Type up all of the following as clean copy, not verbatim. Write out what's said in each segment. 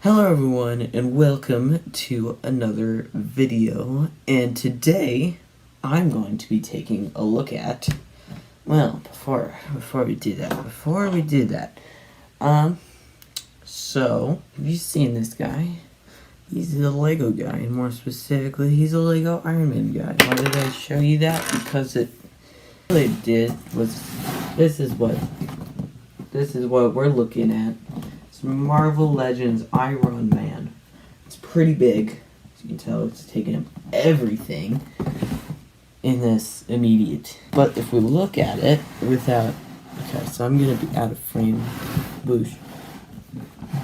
Hello everyone and welcome to another video, and today I'm going to be taking a look at, well, before we do that, so have you seen this guy? He's a Lego guy, and more specifically he's a Lego Iron Man guy. Why did I show you that? Because it really did was this is what we're looking at. Marvel Legends Iron Man. It's pretty big. As you can tell, it's taking up everything in this immediate. But if we look at it without... Okay, so I'm going to be out of frame. Boosh.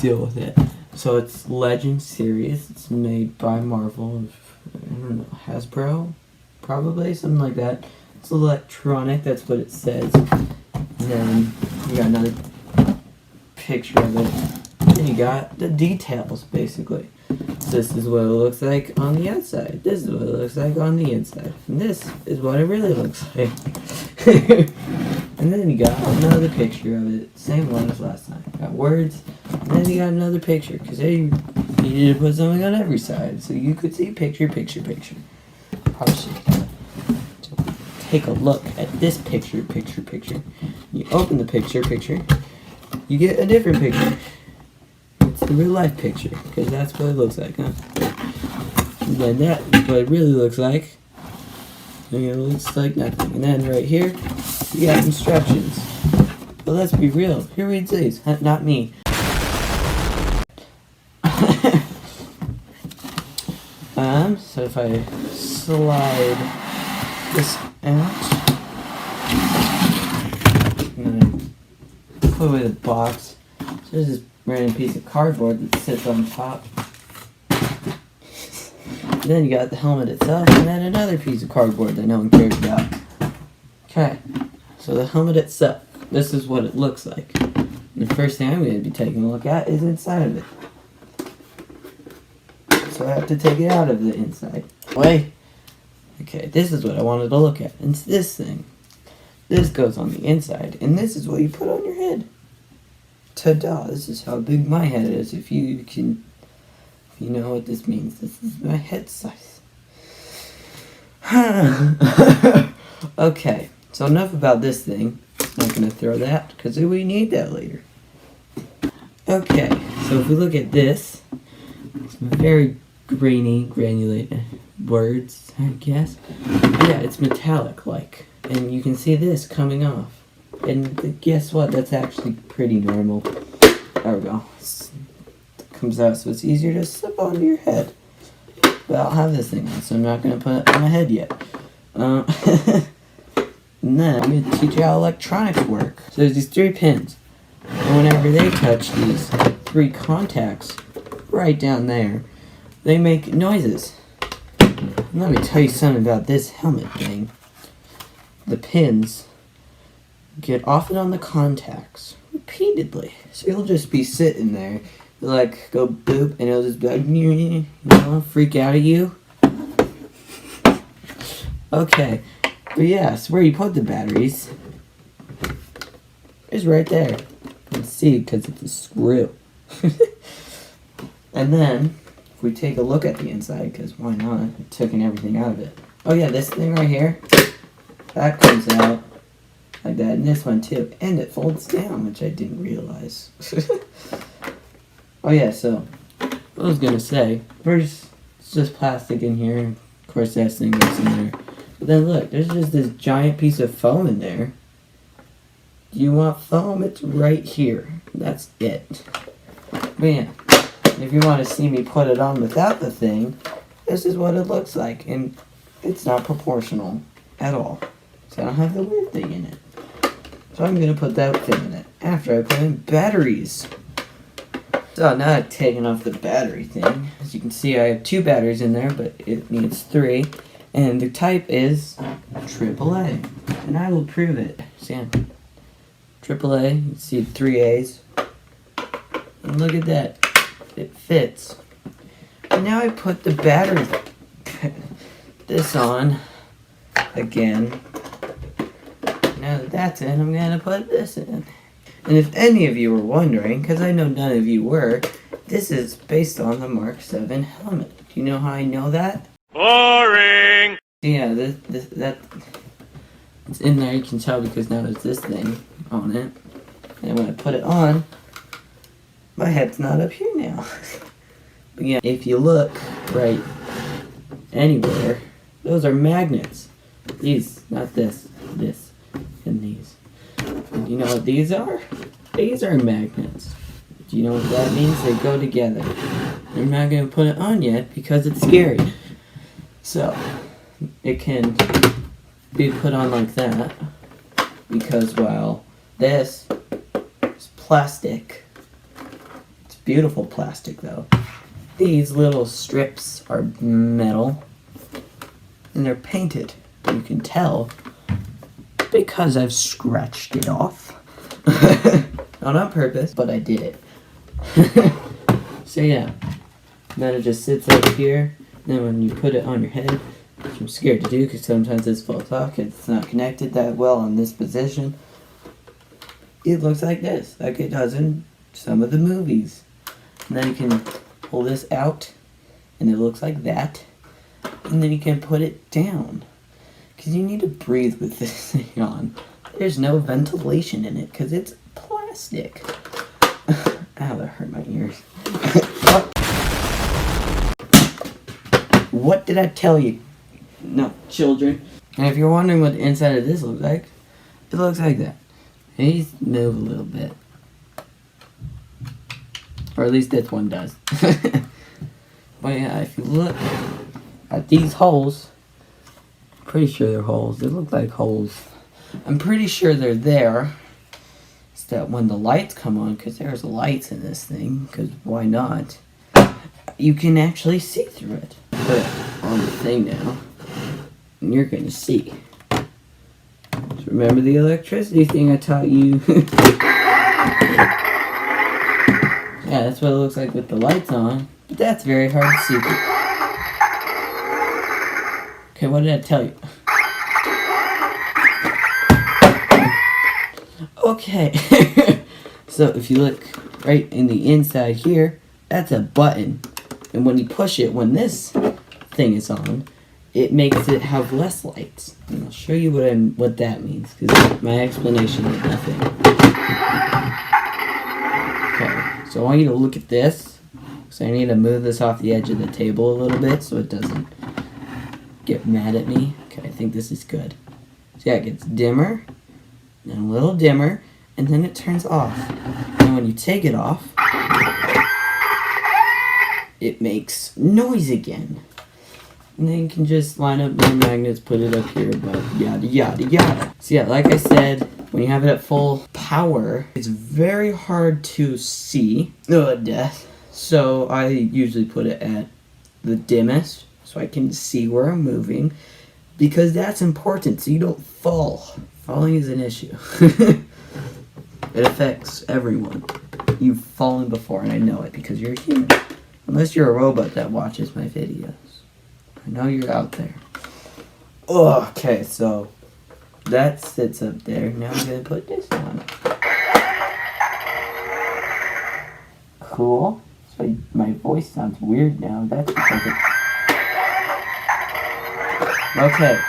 Deal with it. So it's Legends series. It's made by Marvel. I don't know, Hasbro? Probably, something like that. It's electronic, that's what it says. And then we got another picture of it. And you got the details, basically. This is what it looks like on the outside. This is what it looks like on the inside. And this is what it really looks like. And then you got another picture of it. Same one as last time. Got words. And then you got another picture. Because they needed to put something on every side. So you could see picture. Probably should take a look at this picture. You open the picture. You get a different picture. It's the real life picture, because that's what it looks like, huh? And then that is what it really looks like. And it looks like nothing. And then right here, you got instructions. But let's be real. Who reads these? Not me. So if I slide this out, put away the box. So there's this random piece of cardboard that sits on top. And then you got the helmet itself, and then another piece of cardboard that no one cares about. Okay, so the helmet itself, this is what it looks like. And the first thing I'm going to be taking a look at is inside of it. So I have to take it out of the inside. Wait. Okay, this is what I wanted to look at. It's this thing. This goes on the inside, and this is what you put on your head. Ta-da! This is how big my head is. If you know what this means, this is my head size. Okay, so enough about this thing. I'm not gonna throw that because we need that later. Okay, so if we look at this, it's very grainy, granulated words, I guess. Yeah, it's metallic-like. And you can see this coming off. And guess what? That's actually pretty normal. There we go. It comes out so it's easier to slip onto your head. But I'll have this thing on, so I'm not going to put it on my head yet. And then I'm going to teach you how electronics work. So there's these 3 pins. And whenever they touch these 3 contacts right down there, they make noises. And let me tell you something about this helmet thing. The pins get often on the contacts repeatedly. So you'll just be sitting there, like, go boop, and it'll just be like, you know, freak out at you. Okay, but yeah, so where you put the batteries is right there. You can see because it's a screw. And then, if we take a look at the inside, because why not? I'm taking everything out of it. Oh yeah, this thing right here. That comes out like that, and this one too, and it folds down, which I didn't realize. Oh yeah, so what I was gonna say, first it's just plastic in here, and of course that thing goes in there. But then look, there's just this giant piece of foam in there. Do you want foam? It's right here. That's it. But yeah, if you want to see me put it on without the thing, this is what it looks like, and it's not proportional at all. So I don't have the weird thing in it. So I'm going to put that thing in it after I put in batteries. So now I've taken off the battery thing. As you can see, I have 2 batteries in there, but it needs 3. And the type is AAA. And I will prove it. See, AAA, you can see 3 A's. And look at that. It fits. And now I put the battery this on again. Now that that's in, I'm going to put this in. And if any of you were wondering, because I know none of you were, This is based on the Mark 7 helmet. Do you know how I know that? Boring! Yeah, that it's in there. You can tell because now there's this thing on it. And when I put it on, my head's not up here now. But yeah, if you look right anywhere, those are magnets. These, not this, this, and these. And you know what these are? These are magnets. Do you know what that means? They go together. I'm not going to put it on yet because it's scary. So, it can be put on like that because, well, this is plastic. It's beautiful plastic though. These little strips are metal and they're painted. You can tell because I've scratched it off. Not on purpose, but I did it. So yeah, then it just sits up here. Then when you put it on your head, which I'm scared to do because sometimes this falls off because it's not connected that well on this position. It looks like this, like it does in some of the movies. And then you can pull this out, and it looks like that. And then you can put it down, because you need to breathe with this thing on. There's no ventilation in it because it's plastic. Ow, that hurt my ears. What did I tell you? No, children. And if you're wondering what the inside of this looks like, it looks like that. He's move a little bit. Or at least this one does. But yeah, if you look at these holes, I'm pretty sure they're holes. They look like holes. I'm pretty sure they're there. It's that when the lights come on, because there's lights in this thing, because why not? You can actually see through it. Put it on the thing now, and you're going to see. So remember the electricity thing I taught you? Yeah, that's what it looks like with the lights on. But that's very hard to see. Okay, what did I tell you? Okay. So if you look right in the inside here, that's a button. And when you push it, when this thing is on, it makes it have less lights. And I'll show you what that means, because my explanation is nothing. Okay, so I want you to look at this. So I need to move this off the edge of the table a little bit so it doesn't get mad at me. Okay, I think this is good. So yeah, it gets dimmer, and a little dimmer, and then it turns off. And when you take it off, it makes noise again. And then you can just line up more magnets, put it up here, but yada yada yada. So yeah, like I said, when you have it at full power, it's very hard to see. Death. So I usually put it at the dimmest, so I can see where I'm moving, because that's important, so you don't fall. Falling is an issue. It affects everyone. You've fallen before, and I know it because you're human. Unless you're a robot that watches my videos. I know you're out there. Okay, so that sits up there. Now I'm going to put this on. Cool. So my voice sounds weird now. That's because of... Okay.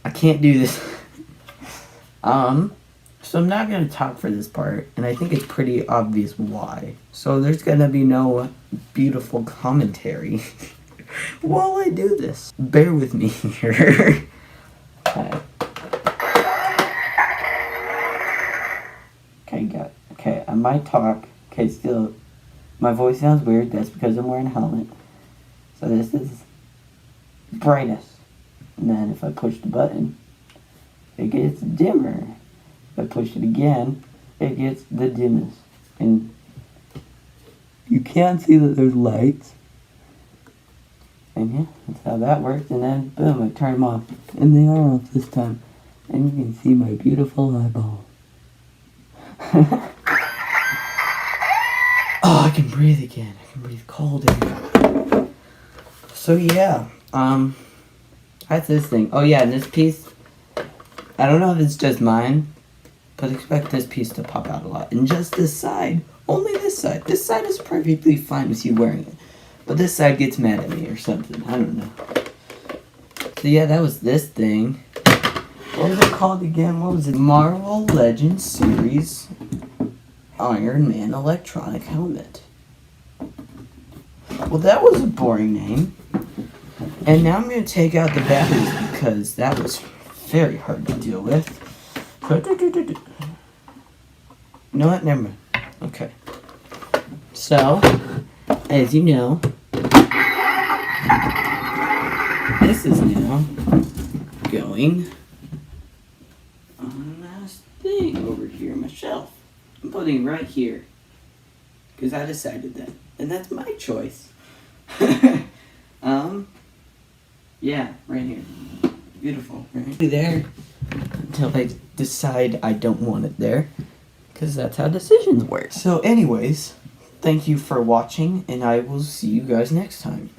I can't do this. So I'm not going to talk for this part, and I think it's pretty obvious why. So there's going to be no beautiful commentary while I do this. Bear with me here. Okay, I might talk. Okay, still, my voice sounds weird. That's because I'm wearing a helmet. So this is brightest. And then if I push the button, it gets dimmer. If I push it again, it gets the dimmest. And you can see that there's lights. And yeah, that's how that works. And then, boom, I turn them off. And they are off this time. And you can see my beautiful eyeball. Oh, I can breathe again. I can breathe cold again. So yeah, that's this thing. Oh yeah, and this piece, I don't know if it's just mine, But expect this piece to pop out a lot. And just this side, only this side. This side is perfectly fine with you wearing it. But this side gets mad at me or something. I don't know. So yeah, that was this thing. What was it called again? What was it? Marvel Legends Series Iron Man Electronic Helmet. Well, that was a boring name. And now I'm going to take out the batteries because that was very hard to deal with. You know what? Never mind. Okay. So, as you know, this is now going on the last thing over here on my shelf. I'm putting it right here. Because I decided that. And that's my choice. Yeah, right here. Beautiful, right? There until I decide I don't want it there. Because that's how decisions work. So anyways, thank you for watching, and I will see you guys next time.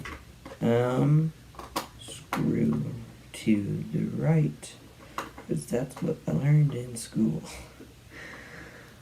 Screw to the right. Because that's what I learned in school.